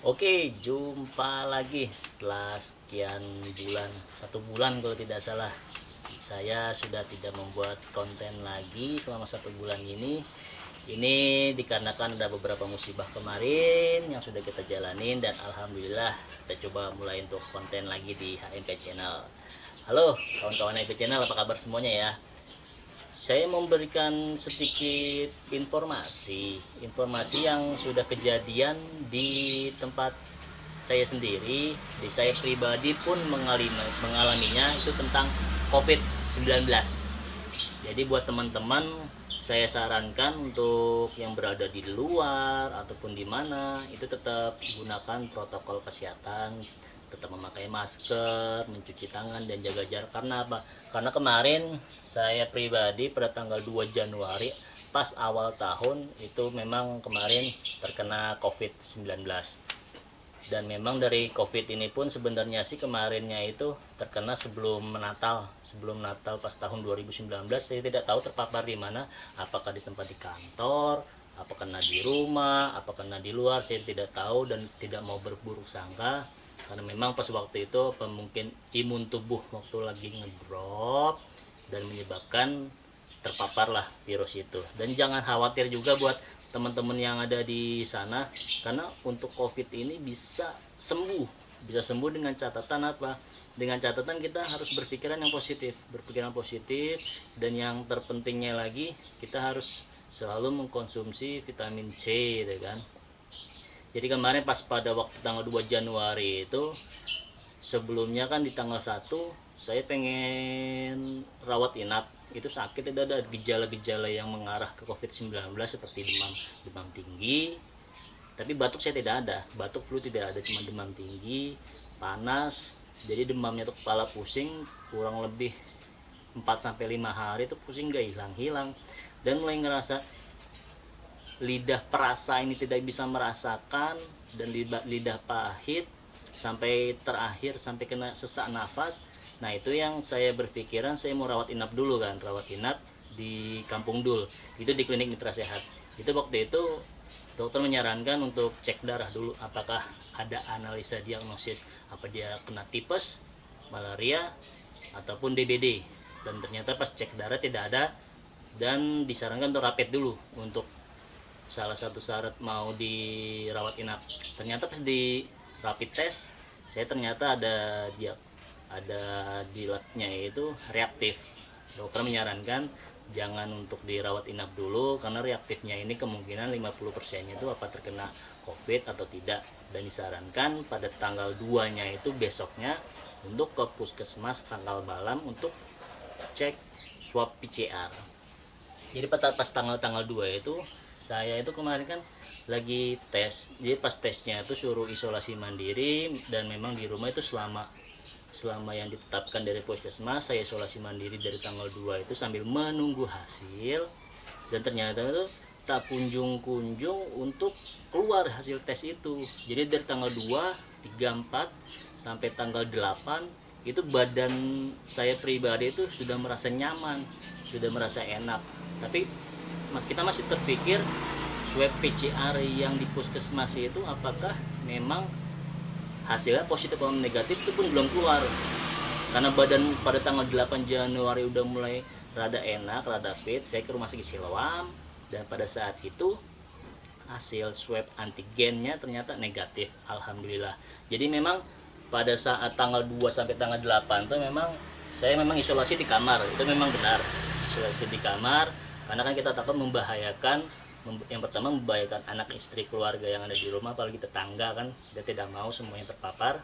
Oke, jumpa lagi setelah sekian bulan, 1 bulan kalau tidak salah. Saya sudah tidak membuat konten lagi selama 1 bulan ini. Ini dikarenakan ada beberapa musibah kemarin yang sudah kita jalanin dan alhamdulillah kita coba mulai untuk konten lagi di HMP Channel. Halo kawan-kawan HMP Channel, apa kabar semuanya ya? Saya memberikan sedikit informasi yang sudah kejadian di tempat saya sendiri. Di saya pribadi pun mengalaminya, itu tentang COVID-19. Jadi buat teman-teman, saya sarankan untuk yang berada di luar ataupun di mana itu tetap gunakan protokol kesehatan, tetap memakai masker, mencuci tangan dan jaga jarak. Karena apa? Karena kemarin saya pribadi pada tanggal 2 Januari pas awal tahun itu memang kemarin terkena COVID-19. Dan memang dari COVID ini pun sebenarnya sih kemarinnya itu terkena sebelum Natal pas tahun 2019. Saya tidak tahu terpapar di mana, apakah di tempat di kantor, apa kena di rumah, apa kena di luar, saya tidak tahu dan tidak mau berburuk sangka. Karena memang pas waktu itu mungkin imun tubuh waktu lagi ngedrop dan menyebabkan terpaparlah virus itu. Dan jangan khawatir juga buat teman-teman yang ada di sana, karena untuk COVID ini bisa sembuh dengan catatan apa? Dengan catatan kita harus berpikiran positif, dan yang terpentingnya lagi kita harus selalu mengkonsumsi vitamin C, gitu kan. Jadi kemarin pas pada waktu tanggal 2 Januari itu, sebelumnya kan di tanggal 1 saya pengen rawat inap, itu sakit, itu ada gejala-gejala yang mengarah ke COVID-19 seperti demam tinggi, tapi batuk saya tidak ada, batuk flu tidak ada, cuma demam tinggi, panas. Jadi demamnya tuh kepala pusing kurang lebih 4-5 hari itu pusing gak hilang-hilang, dan mulai ngerasa lidah perasa ini tidak bisa merasakan, dan lidah pahit sampai terakhir sampai kena sesak nafas. Nah itu yang saya berpikiran saya mau rawat inap dulu kan, rawat inap di Kampung Dul, itu di klinik Mitra Sehat. Itu waktu itu dokter menyarankan untuk cek darah dulu, apakah ada analisa diagnosis apa dia kena tipes, malaria ataupun DBD. Dan ternyata pas cek darah tidak ada, dan disarankan untuk rapid dulu untuk salah satu syarat mau dirawat inap. Ternyata pas di rapid test saya ternyata ada di labnya itu reaktif. Dokter menyarankan jangan untuk dirawat inap dulu, karena reaktifnya ini kemungkinan 50% itu apa terkena COVID atau tidak, dan disarankan pada tanggal 2 nya itu besoknya untuk ke puskesmas tanggal malam untuk cek swab PCR. Jadi pas tanggal 2 itu saya itu kemarin kan lagi tes, jadi pas tesnya itu suruh isolasi mandiri, dan memang di rumah itu selama yang ditetapkan dari puskesmas saya isolasi mandiri dari tanggal 2 itu sambil menunggu hasil. Dan ternyata itu tak kunjung untuk keluar hasil tes itu. Jadi dari tanggal 2, 3, 4 sampai tanggal 8 itu badan saya pribadi itu sudah merasa nyaman, sudah merasa enak, tapi kita masih terpikir swab PCR yang di puskesmas itu apakah memang hasilnya positif atau negatif, itu pun belum keluar. Karena badan pada tanggal 8 Januari udah mulai rada enak, rada fit, saya ke rumah sakit Siloam, dan pada saat itu hasil swab antigennya ternyata negatif, alhamdulillah. Jadi memang pada saat tanggal 2 sampai tanggal 8 itu memang saya isolasi di kamar, itu memang benar isolasi di kamar, karena kan kita takut membahayakan, yang pertama membahayakan anak, istri, keluarga yang ada di rumah, apalagi tetangga kan, kita tidak mau semuanya terpapar.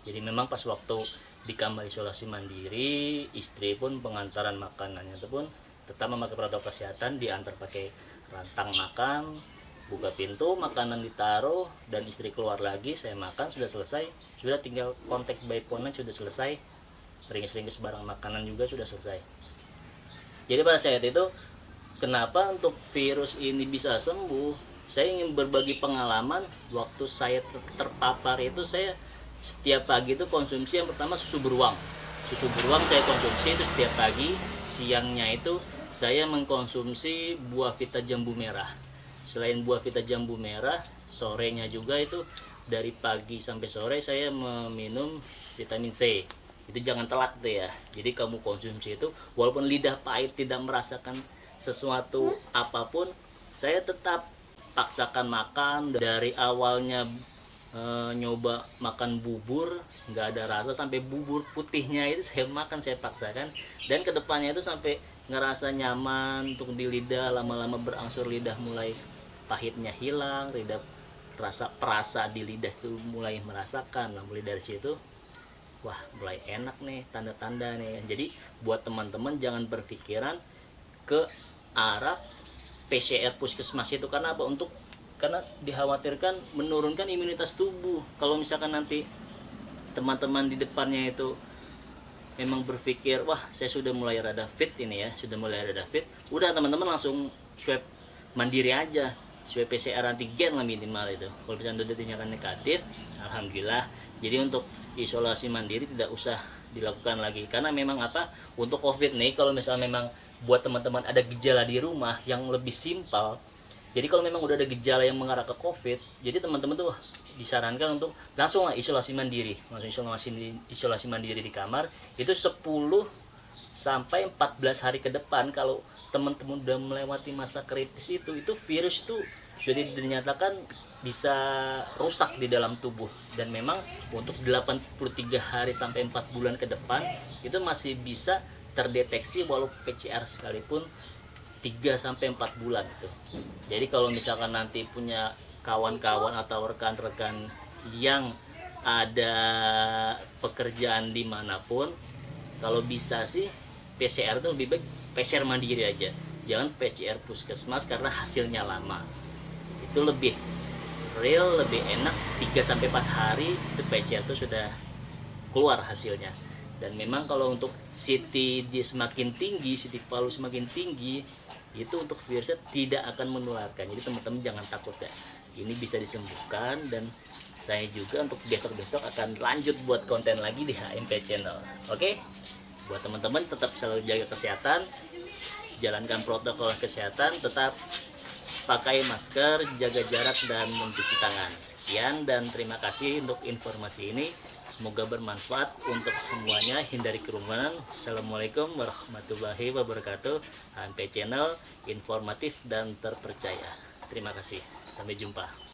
Jadi memang pas waktu di kamar isolasi mandiri, istri pun pengantaran makanannya itu pun tetap memakai protokol kesehatan, diantar pakai rantang makan, buka pintu, makanan ditaruh, dan istri keluar lagi, saya makan, sudah selesai, sudah tinggal kontak by phone sudah selesai, ringkis-ringkis barang makanan juga sudah selesai. Jadi pada saat itu kenapa untuk virus ini bisa sembuh, saya ingin berbagi pengalaman. Waktu saya terpapar itu, saya setiap pagi itu konsumsi yang pertama susu beruang saya konsumsi itu setiap pagi. Siangnya itu saya mengkonsumsi buah vita jambu merah. Selain buah vita jambu merah, sorenya juga itu dari pagi sampai sore saya meminum vitamin C. Itu jangan telat tuh ya. Jadi kamu konsumsi itu walaupun lidah pahit tidak merasakan sesuatu apapun, saya tetap paksakan makan. Dari awalnya nyoba makan bubur nggak ada rasa, sampai bubur putihnya itu saya makan, saya paksakan, dan kedepannya itu sampai ngerasa nyaman untuk di lidah. Lama-lama berangsur lidah mulai pahitnya hilang, lidah rasa perasa di lidah itu mulai merasakan. Nah, mulai dari situ wah mulai enak nih, tanda-tanda nih. Jadi buat teman-teman jangan berpikiran ke arah PCR puskesmas itu. Karena apa? Karena dikhawatirkan menurunkan imunitas tubuh. Kalau misalkan nanti teman-teman di depannya itu memang berpikir wah saya sudah mulai rada fit ini ya, sudah mulai rada fit, udah teman-teman langsung swab mandiri aja, swab PCR antigen lah minimal itu. Kalau misalnya sudah dinyatakan negatif, alhamdulillah. Jadi untuk isolasi mandiri tidak usah dilakukan lagi. Karena memang apa, untuk COVID nih, kalau misalnya memang buat teman-teman ada gejala di rumah yang lebih simpel. Jadi kalau memang udah ada gejala yang mengarah ke COVID, jadi teman-teman tuh disarankan untuk langsung isolasi mandiri. Langsung isolasi mandiri di kamar itu 10 sampai 14 hari ke depan. Kalau teman-teman udah melewati masa kritis itu virus itu sudah dinyatakan bisa rusak di dalam tubuh. Dan memang untuk 83 hari sampai 4 bulan ke depan itu masih bisa terdeteksi walau PCR sekalipun 3 sampai 4 bulan gitu. Jadi kalau misalkan nanti punya kawan-kawan atau rekan-rekan yang ada pekerjaan dimanapun, kalau bisa sih PCR itu lebih baik PCR mandiri aja, jangan PCR puskesmas karena hasilnya lama. Itu lebih real, lebih enak. 3 sampai 4 hari itu PCR itu sudah keluar hasilnya. Dan memang kalau untuk CT dia semakin tinggi, CT palu semakin tinggi, itu untuk virusnya tidak akan menularkan. Jadi teman-teman jangan takut ya, ini bisa disembuhkan. Dan saya juga untuk besok-besok akan lanjut buat konten lagi di HMP Channel. Oke, buat teman-teman tetap selalu jaga kesehatan, jalankan protokol kesehatan, tetap pakai masker, jaga jarak, dan mencuci tangan. Sekian dan terima kasih untuk informasi ini. Semoga bermanfaat untuk semuanya, hindari kerumunan. Assalamualaikum warahmatullahi wabarakatuh. HMP Channel, informatif dan terpercaya. Terima kasih. Sampai jumpa.